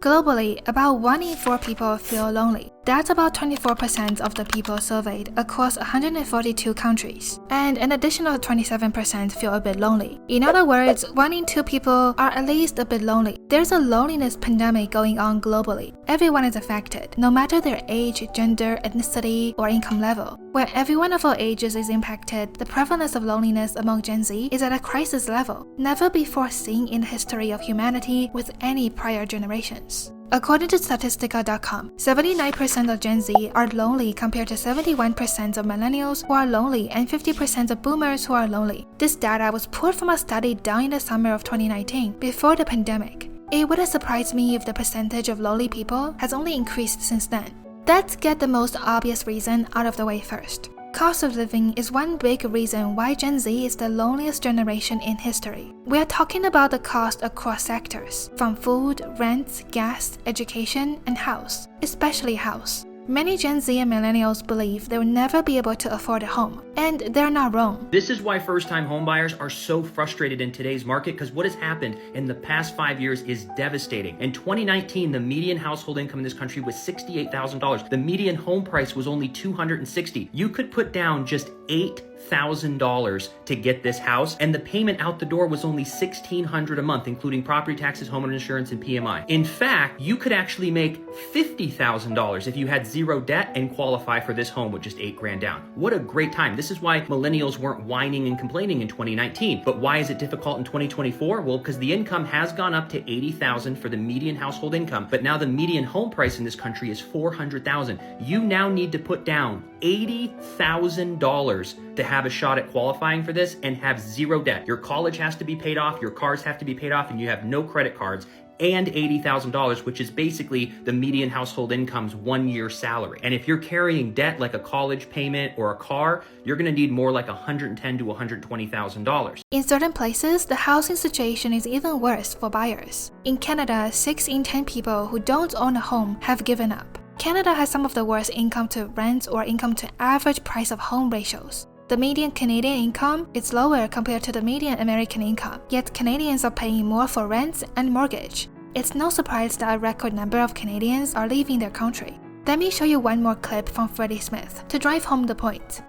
Globally, about 1 in 4 people feel lonely. That's about 24% of the people surveyed across 142 countries. And an additional 27% feel a bit lonely. In other words, 1 in 2 people are at least a bit lonely. There's a loneliness pandemic going on globally. Everyone is affected, no matter their age, gender, ethnicity, or income level. Where everyone of all ages is impacted, the prevalence of loneliness among Gen Z is at a crisis level, never before seen in the history of humanity with any prior generations. According to Statistica.com, 79% of Gen Z are lonely compared to 71% of millennials who are lonely and 50% of boomers who are lonely. This data was pulled from a study done in the summer of 2019, before the pandemic. It wouldn't surprise me if the percentage of lonely people has only increased since then. Let's get the most obvious reason out of the way first. Cost of living is one big reason why Gen Z is the loneliest generation in history. We are talking about the cost across sectors, from food, rent, gas, education, and house, especially house. Many Gen Z and millennials believe they will never be able to afford a home, and they're not wrong. This is why first-time homebuyers are so frustrated in today's market, because what has happened in the past 5 years is devastating. In 2019, the median household income in this country was $68,000. The median home price was only $260,000. You could put down just $8,000 to get this house, and the payment out the door was only $1,600 a month, including property taxes, homeowner insurance, and PMI. In fact, you could actually make $50,000 if you had zero debt and qualify for this home with just $8,000 down. What a great time. This is why millennials weren't whining and complaining in 2019. But why is it difficult in 2024? Well, because the income has gone up to $80,000 for the median household income, but now the median home price in this country is $400,000. You now need to put down $80,000 to have a shot at qualifying for this and have zero debt. Your college has to be paid off, your cars have to be paid off, and you have no credit cards, and $80,000, which is basically the median household income's 1 year salary. And if you're carrying debt like a college payment or a car, you're gonna need more like $110,000 to $120,000. In certain places, the housing situation is even worse for buyers. In Canada, 6 in 10 people who don't own a home have given up. Canada has some of the worst income to rent or income to average price of home ratios. The median Canadian income is lower compared to the median American income, yet Canadians are paying more for rent and mortgage. It's no surprise that a record number of Canadians are leaving their country. Let me show you one more clip from Freddie Smith to drive home the point.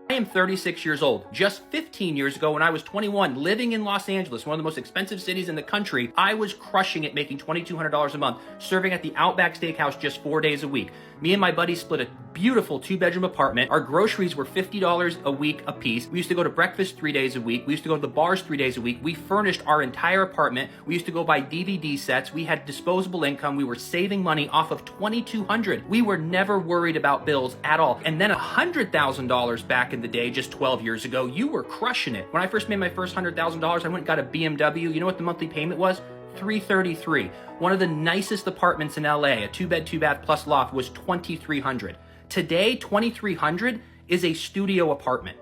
I am 36 years old. Just 15 years ago, when I was 21, living in Los Angeles, one of the most expensive cities in the country, I was crushing it, making $2,200 a month, serving at the Outback Steakhouse just 4 days a week. Me and my buddy split a beautiful 2-bedroom apartment. Our groceries were $50 a week a piece. We used to go to breakfast 3 days a week. We used to go to the bars 3 days a week. We furnished our entire apartment. We used to go buy DVD sets. We had disposable income. We were saving money off of $2,200. We were never worried about bills at all. And then $100,000 back in the day, just 12 years ago, you were crushing it. When I first made my first $100,000, I went and got a BMW. You know what the monthly payment was? $333. One of the nicest apartments in LA, a 2-bed, 2-bath plus loft, was $2,300. Today, $2,300 is a studio apartment.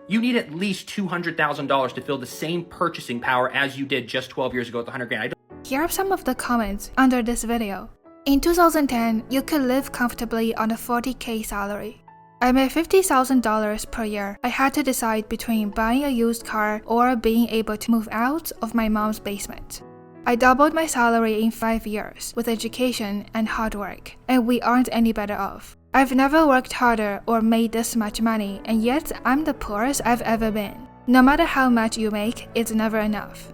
You need at least $200,000 to feel the same purchasing power as you did just 12 years ago with $100,000. Here are some of the comments under this video. In 2010, you could live comfortably on a $40,000 salary. I made $50,000 per year. I had to decide between buying a used car or being able to move out of my mom's basement. I doubled my salary in 5 years with education and hard work, and we aren't any better off. I've never worked harder or made this much money, and yet I'm the poorest I've ever been. No matter how much you make, it's never enough.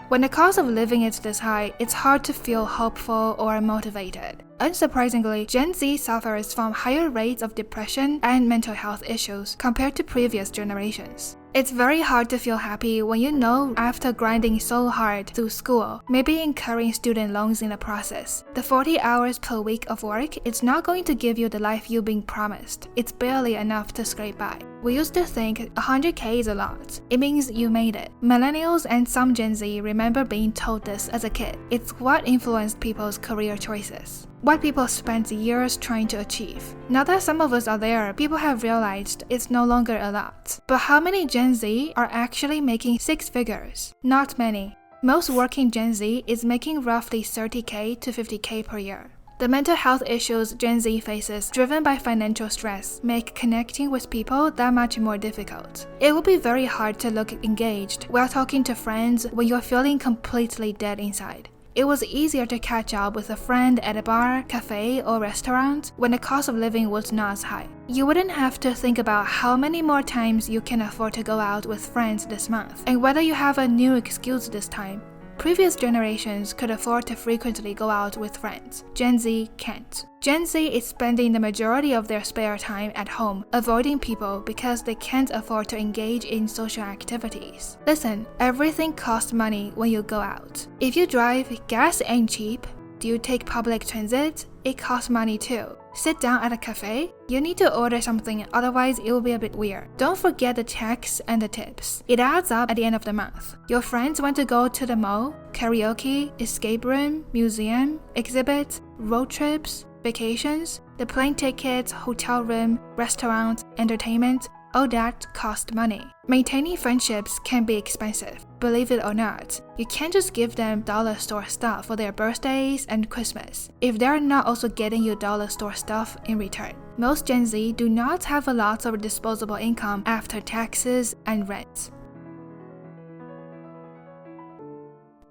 When the cost of living is this high, it's hard to feel hopeful or motivated. Unsurprisingly, Gen Z suffers from higher rates of depression and mental health issues compared to previous generations. It's very hard to feel happy when you know after grinding so hard through school, maybe incurring student loans in the process, the 40 hours per week of work is not going to give you the life you've been promised. It's barely enough to scrape by. We used to think $100,000 is a lot. It means you made it. Millennials and some Gen Z remember being told this as a kid. It's what influenced people's career choices. What people spent years trying to achieve. Now that some of us are there, people have realized it's no longer a lot. But how many Gen Z are actually making 6 figures? Not many. Most working Gen Z is making roughly $30,000 to $50,000 per year. The mental health issues Gen Z faces, driven by financial stress, make connecting with people that much more difficult. It will be very hard to look engaged while talking to friends when you're feeling completely dead inside. It was easier to catch up with a friend at a bar, cafe, or restaurant when the cost of living was not as high. You wouldn't have to think about how many more times you can afford to go out with friends this month, and whether you have a new excuse this time. Previous generations could afford to frequently go out with friends. Gen Z can't. Gen Z is spending the majority of their spare time at home, avoiding people because they can't afford to engage in social activities. Listen, everything costs money when you go out. If you drive, gas ain't cheap. Do you take public transit? It costs money too. Sit down at a cafe? You need to order something, otherwise it will be a bit weird. Don't forget the checks and the tips. It adds up at the end of the month. Your friends want to go to the mall, karaoke, escape room, museum, exhibit, road trips, vacations, the plane tickets, hotel room, restaurant, entertainment. All that costs money. Maintaining friendships can be expensive. Believe it or not, you can't just give them dollar store stuff for their birthdays and Christmas if they're not also getting you dollar store stuff in return. Most Gen Z do not have a lot of disposable income after taxes and rent.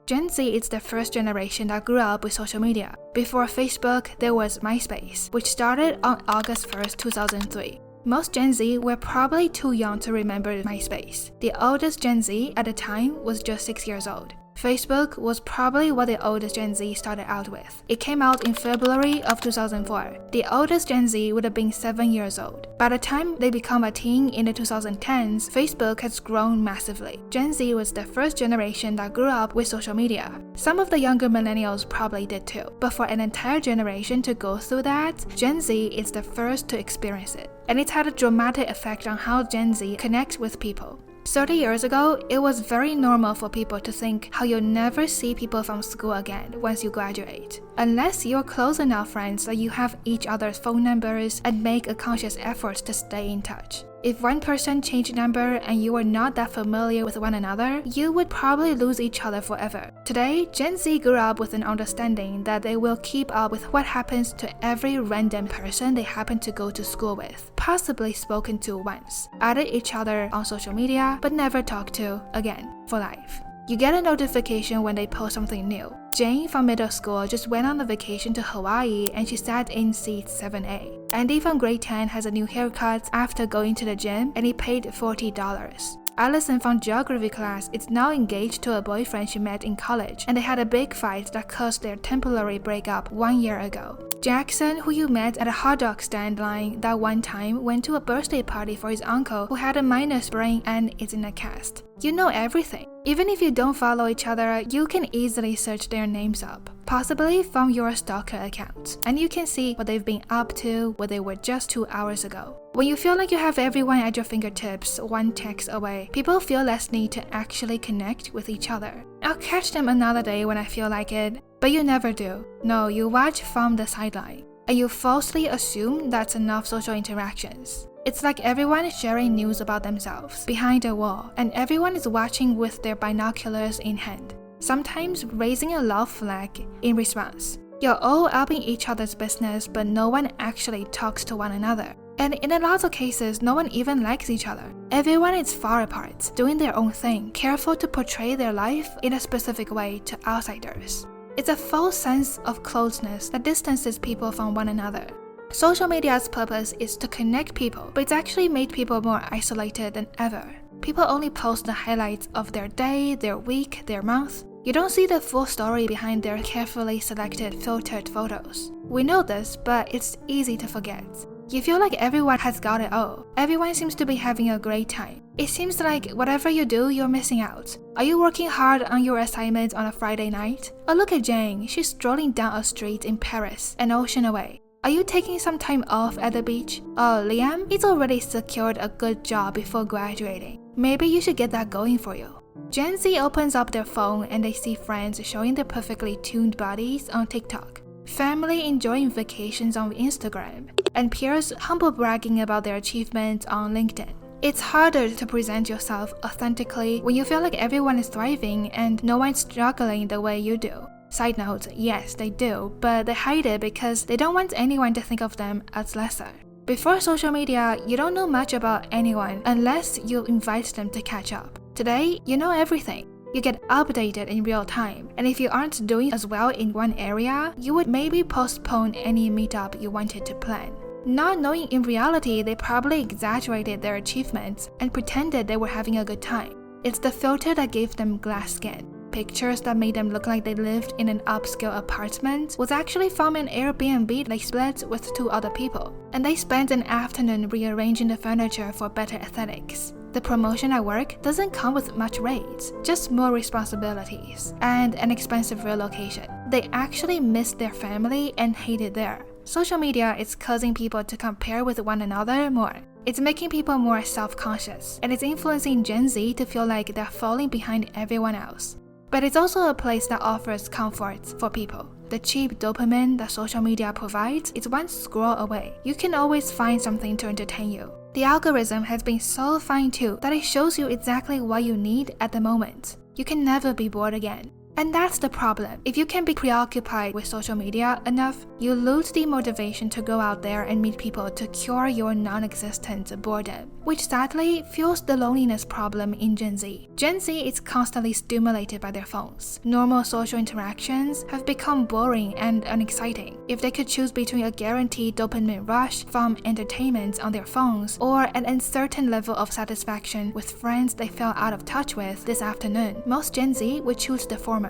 Gen Z is the first generation that grew up with social media. Before Facebook, there was MySpace, which started on August 1st, 2003. Most Gen Z were probably too young to remember MySpace. The oldest Gen Z at the time was just 6 years old. Facebook was probably what the oldest Gen Z started out with. It came out in February of 2004. The oldest Gen Z would have been 7 years old. By the time they become a teen in the 2010s, Facebook has grown massively. Gen Z was the first generation that grew up with social media. Some of the younger millennials probably did too. But for an entire generation to go through that, Gen Z is the first to experience it. And it's had a dramatic effect on how Gen Z connects with people. 30 years ago, it was very normal for people to think how you'll never see people from school again once you graduate, unless you're close enough friends that you have each other's phone numbers and make a conscious effort to stay in touch. If one person changed number and you were not that familiar with one another, you would probably lose each other forever. Today, Gen Z grew up with an understanding that they will keep up with what happens to every random person they happen to go to school with, possibly spoken to once, added each other on social media, but never talked to again for life. You get a notification when they post something new. Jane from middle school just went on a vacation to Hawaii and she sat in seat 7A. Andy from grade 10 has a new haircut after going to the gym and he paid $40. Allison from geography class is now engaged to a boyfriend she met in college, and they had a big fight that caused their temporary breakup 1 year ago. Jackson, who you met at a hot dog stand line that one time, went to a birthday party for his uncle who had a minor sprain and is in a cast. You know everything. Even if you don't follow each other, you can easily search their names up, possibly from your stalker account, and you can see what they've been up to, where they were just 2 hours ago. When you feel like you have everyone at your fingertips, one text away, people feel less need to actually connect with each other. I'll catch them another day when I feel like it, but you never do. No, you watch from the sideline, and you falsely assume that's enough social interactions. It's like everyone is sharing news about themselves behind a wall, and everyone is watching with their binoculars in hand, sometimes raising a love flag in response. You're all up in each other's business, but no one actually talks to one another. And in a lot of cases, no one even likes each other. Everyone is far apart, doing their own thing, careful to portray their life in a specific way to outsiders. It's a false sense of closeness that distances people from one another. Social media's purpose is to connect people, but it's actually made people more isolated than ever. People only post the highlights of their day, their week, their month. You don't see the full story behind their carefully selected filtered photos. We know this, but it's easy to forget. You feel like everyone has got it all. Everyone seems to be having a great time. It seems like whatever you do, you're missing out. Are you working hard on your assignment on a Friday night? Oh, look at Jane, she's strolling down a street in Paris, an ocean away. Are you taking some time off at the beach? Oh, Liam, he's already secured a good job before graduating. Maybe you should get that going for you. Gen Z opens up their phone and they see friends showing their perfectly tuned bodies on TikTok, family enjoying vacations on Instagram, and peers humble bragging about their achievements on LinkedIn. It's harder to present yourself authentically when you feel like everyone is thriving and no one's struggling the way you do. Side note, yes, they do, but they hide it because they don't want anyone to think of them as lesser. Before social media, you don't know much about anyone unless you invite them to catch up. Today, you know everything. You get updated in real time, and if you aren't doing as well in one area, you would maybe postpone any meetup you wanted to plan. Not knowing in reality they probably exaggerated their achievements and pretended they were having a good time. It's the filter that gave them glass skin. Pictures that made them look like they lived in an upscale apartment was actually from an Airbnb they split with 2 other people, and they spent an afternoon rearranging the furniture for better aesthetics. The promotion at work doesn't come with much rates, just more responsibilities and an expensive relocation. They actually missed their family and hate it there. Social media is causing people to compare with one another more. It's making people more self-conscious, and it's influencing Gen Z to feel like they're falling behind everyone else. But it's also a place that offers comforts for people. The cheap dopamine that social media provides is one scroll away. You can always find something to entertain you. The algorithm has been so fine-tuned that it shows you exactly what you need at the moment. You can never be bored again. And that's the problem. If you can be preoccupied with social media enough, you lose the motivation to go out there and meet people to cure your non-existent boredom, which sadly fuels the loneliness problem in Gen Z. Gen Z is constantly stimulated by their phones. Normal social interactions have become boring and unexciting. If they could choose between a guaranteed dopamine rush from entertainment on their phones or an uncertain level of satisfaction with friends they fell out of touch with this afternoon, most Gen Z would choose the former.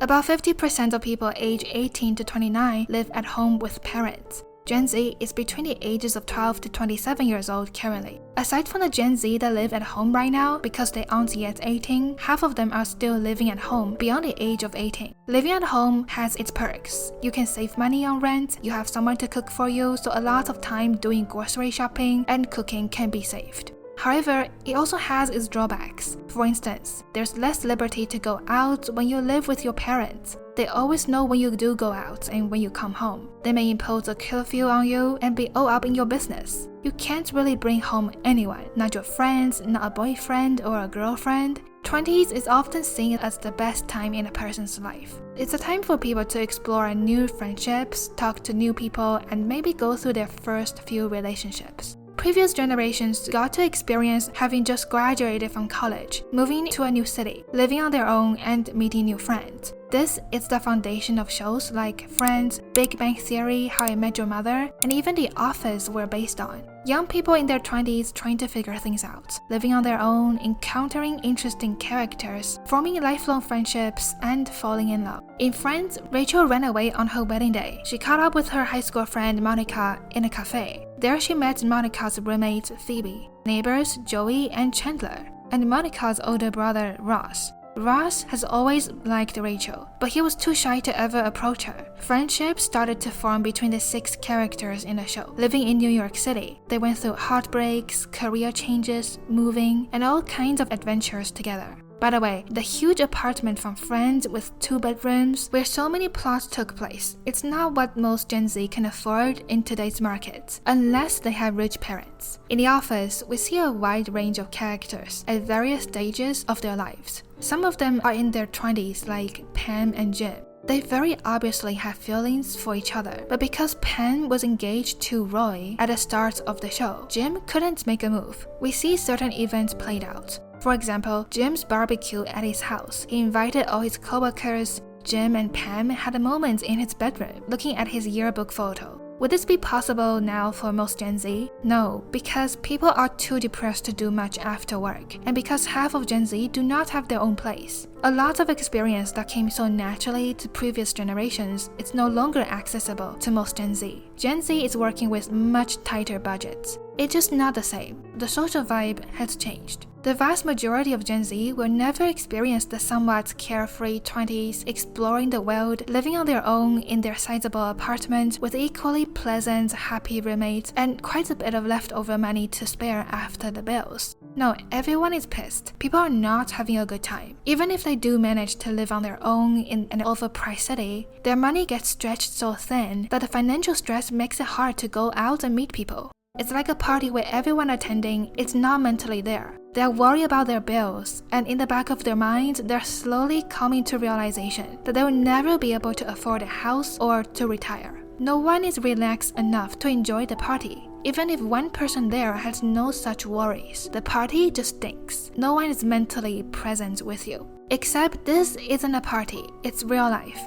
About 50% of people aged 18 to 29 live at home with parents. Gen Z is between the ages of 12 to 27 years old currently. Aside from the Gen Z that live at home right now because they aren't yet 18, half of them are still living at home beyond the age of 18. Living at home has its perks. You can save money on rent, you have someone to cook for you, so a lot of time doing grocery shopping and cooking can be saved. However, it also has its drawbacks. For instance, there's less liberty to go out when you live with your parents. They always know when you do go out and when you come home. They may impose a curfew on you and be all up in your business. You can't really bring home anyone, not your friends, not a boyfriend or a girlfriend. 20s is often seen as the best time in a person's life. It's a time for people to explore new friendships, talk to new people, and maybe go through their first few relationships. Previous generations got to experience having just graduated from college, moving to a new city, living on their own, and meeting new friends. This is the foundation of shows like Friends, Big Bang Theory, How I Met Your Mother, and even The Office were based on. Young people in their 20s trying to figure things out, living on their own, encountering interesting characters, forming lifelong friendships, and falling in love. In Friends, Rachel ran away on her wedding day. She caught up with her high school friend Monica in a cafe. There she met Monica's roommate Phoebe, neighbors Joey and Chandler, and Monica's older brother Ross. Ross has always liked Rachel, but he was too shy to ever approach her. Friendships started to form between the 6 characters in the show. Living in New York City, they went through heartbreaks, career changes, moving, and all kinds of adventures together. By the way, the huge apartment from Friends with 2 bedrooms, where so many plots took place, it's not what most Gen Z can afford in today's market, unless they have rich parents. In The Office, we see a wide range of characters at various stages of their lives. Some of them are in their 20s, like Pam and Jim. They very obviously have feelings for each other, but because Pam was engaged to Roy at the start of the show, Jim couldn't make a move. We see certain events played out. For example, Jim's barbecue at his house. He invited all his coworkers. Jim and Pam had a moment in his bedroom, looking at his yearbook photo. Would this be possible now for most Gen Z? No, because people are too depressed to do much after work, and because half of Gen Z do not have their own place. A lot of experience that came so naturally to previous generations is no longer accessible to most Gen Z. Gen Z is working with much tighter budgets. It's just not the same. The social vibe has changed. The vast majority of Gen Z will never experience the somewhat carefree 20s, exploring the world, living on their own in their sizable apartment with equally pleasant, happy roommates, and quite a bit of leftover money to spare after the bills. No, everyone is pissed. People are not having a good time. Even if they do manage to live on their own in an overpriced city, their money gets stretched so thin that the financial stress makes it hard to go out and meet people. It's like a party where everyone attending is not mentally there. They're worried about their bills, and in the back of their minds, they're slowly coming to realization that they will never be able to afford a house or to retire. No one is relaxed enough to enjoy the party. Even if one person there has no such worries, the party just stinks. No one is mentally present with you. Except this isn't a party, it's real life.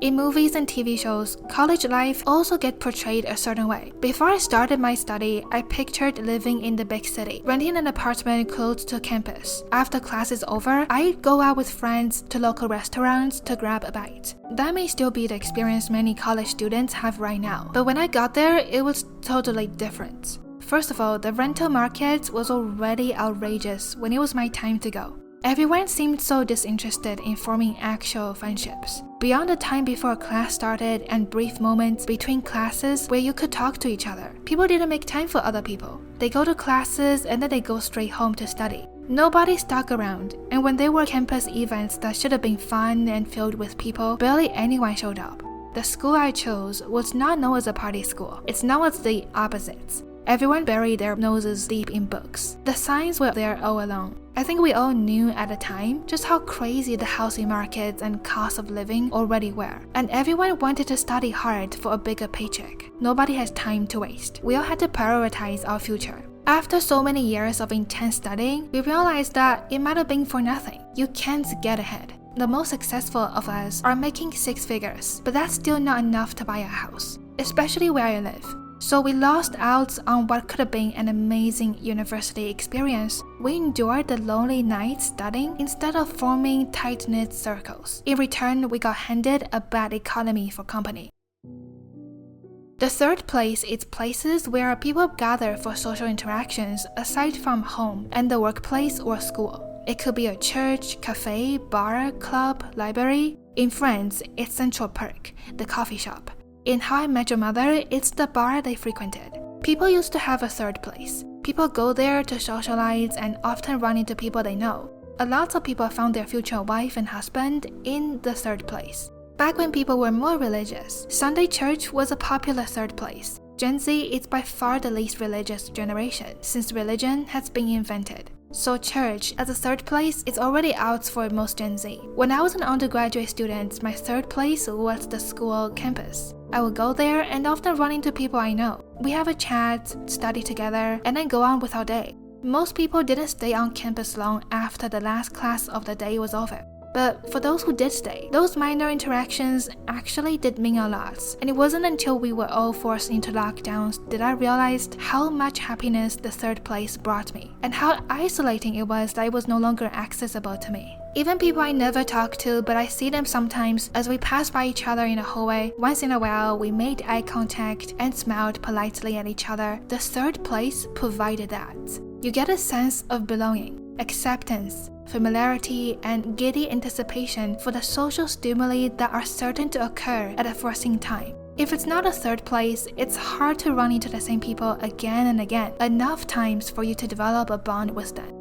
In movies and TV shows, college life also gets portrayed a certain way. Before I started my study, I pictured living in the big city, renting an apartment close to campus. After class is over, I'd go out with friends to local restaurants to grab a bite. That may still be the experience many college students have right now, but when I got there, it was totally different. First of all, the rental market was already outrageous when it was my time to go. Everyone seemed so disinterested in forming actual friendships. Beyond the time before class started and brief moments between classes where you could talk to each other, people didn't make time for other people. They go to classes and then they go straight home to study. Nobody stuck around, and when there were campus events that should have been fun and filled with people, barely anyone showed up. The school I chose was not known as a party school. It's known as the opposites. Everyone buried their noses deep in books. The signs were there all along. I think we all knew at the time just how crazy the housing markets and cost of living already were. And everyone wanted to study hard for a bigger paycheck. Nobody has time to waste. We all had to prioritize our future. After so many years of intense studying, we realized that it might have been for nothing. You can't get ahead. The most successful of us are making 6 figures, but that's still not enough to buy a house, especially where I live. So we lost out on what could have been an amazing university experience. We endured the lonely nights studying instead of forming tight-knit circles. In return, we got handed a bad economy for company. The third place is places where people gather for social interactions aside from home and the workplace or school. It could be a church, cafe, bar, club, library. In France, it's Central Park, the coffee shop. In How I Met Your Mother, it's the bar they frequented. People used to have a third place. People go there to socialize and often run into people they know. A lot of people found their future wife and husband in the third place. Back when people were more religious, Sunday church was a popular third place. Gen Z is by far the least religious generation since religion has been invented. So church as a third place is already out for most Gen Z. When I was an undergraduate student, my third place was the school campus. I would go there and often run into people I know. We have a chat, study together, and then go on with our day. Most people didn't stay on campus long after the last class of the day was over. But for those who did stay, those minor interactions actually did mean a lot. And it wasn't until we were all forced into lockdowns that I realized how much happiness the third place brought me, and how isolating it was that it was no longer accessible to me. Even people I never talk to, but I see them sometimes as we pass by each other in a hallway. Once in a while, we made eye contact and smiled politely at each other. The third place provided that. You get a sense of belonging, acceptance, familiarity, and giddy anticipation for the social stimuli that are certain to occur at a foreseen time. If it's not a third place, it's hard to run into the same people again and again, enough times for you to develop a bond with them.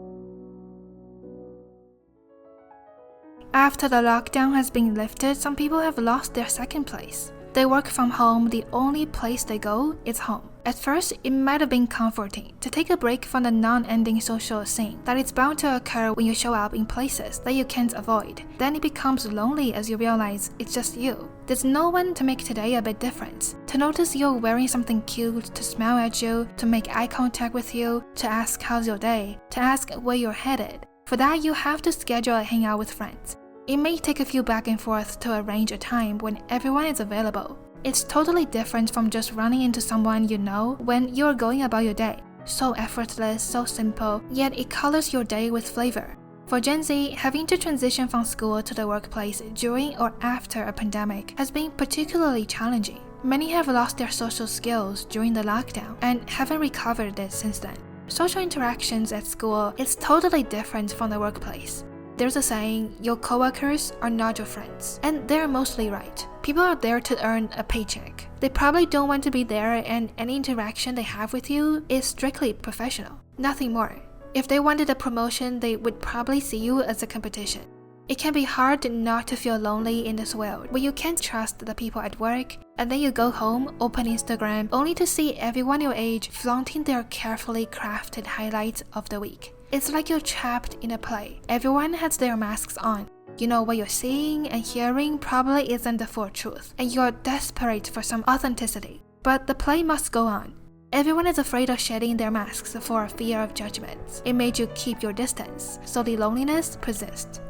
After the lockdown has been lifted, some people have lost their second place. They work from home, the only place they go is home. At first, it might have been comforting to take a break from the non-ending social scene that is bound to occur when you show up in places that you can't avoid. Then it becomes lonely as you realize it's just you. There's no one to make today a bit different, to notice you're wearing something cute, to smile at you, to make eye contact with you, to ask how's your day, to ask where you're headed. For that, you have to schedule a hangout with friends. It may take a few back and forth to arrange a time when everyone is available. It's totally different from just running into someone you know when you're going about your day. So effortless, so simple, yet it colors your day with flavor. For Gen Z, having to transition from school to the workplace during or after a pandemic has been particularly challenging. Many have lost their social skills during the lockdown and haven't recovered it since then. Social interactions at school is totally different from the workplace. There's a saying, your coworkers are not your friends, and they're mostly right. People are there to earn a paycheck. They probably don't want to be there, and any interaction they have with you is strictly professional, nothing more. If they wanted a promotion, they would probably see you as a competition. It can be hard not to feel lonely in this world where you can't trust the people at work and then you go home, open Instagram, only to see everyone your age flaunting their carefully crafted highlights of the week. It's like you're trapped in a play. Everyone has their masks on. You know what you're seeing and hearing probably isn't the full truth, and you're desperate for some authenticity. But the play must go on. Everyone is afraid of shedding their masks for fear of judgment. It made you keep your distance, so the loneliness persists.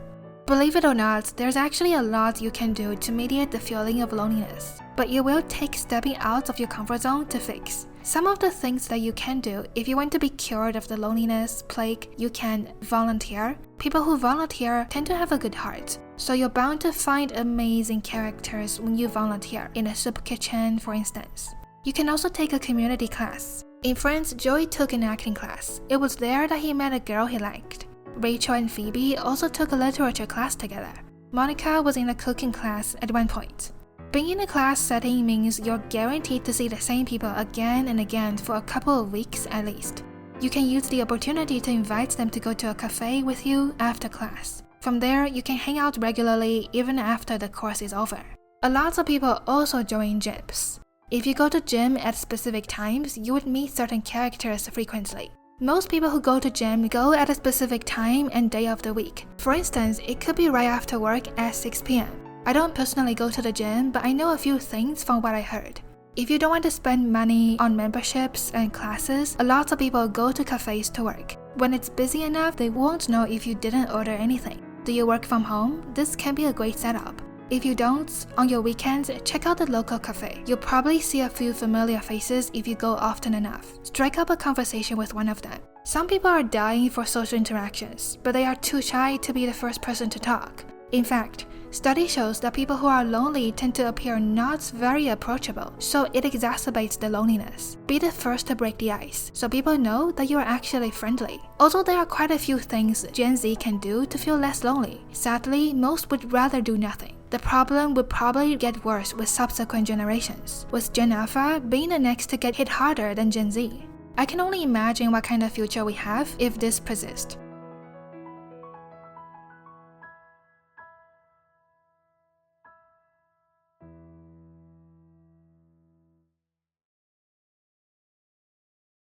Believe it or not, there's actually a lot you can do to mediate the feeling of loneliness, but it will take stepping out of your comfort zone to fix. Some of the things that you can do if you want to be cured of the loneliness plague: you can volunteer. People who volunteer tend to have a good heart, so you're bound to find amazing characters when you volunteer in a soup kitchen, for instance. You can also take a community class. In France, Joey took an acting class. It was there that he met a girl he liked. Rachel and Phoebe also took a literature class together. Monica was in a cooking class at one point. Being in a class setting means you're guaranteed to see the same people again and again for a couple of weeks at least. You can use the opportunity to invite them to go to a cafe with you after class. From there, you can hang out regularly even after the course is over. A lot of people also join gyms. If you go to gym at specific times, you would meet certain characters frequently. Most people who go to gym go at a specific time and day of the week. For instance, it could be right after work at 6 p.m. I don't personally go to the gym, but I know a few things from what I heard. If you don't want to spend money on memberships and classes, a lot of people go to cafes to work. When it's busy enough, they won't know if you didn't order anything. Do you work from home? This can be a great setup. If you don't, on your weekends, check out the local cafe. You'll probably see a few familiar faces if you go often enough. Strike up a conversation with one of them. Some people are dying for social interactions, but they are too shy to be the first person to talk. In fact, study shows that people who are lonely tend to appear not very approachable, so it exacerbates the loneliness. Be the first to break the ice, so people know that you are actually friendly. Also, there are quite a few things Gen Z can do to feel less lonely. Sadly, most would rather do nothing. The problem would probably get worse with subsequent generations, with Gen Alpha being the next to get hit harder than Gen Z. I can only imagine what kind of future we have if this persists.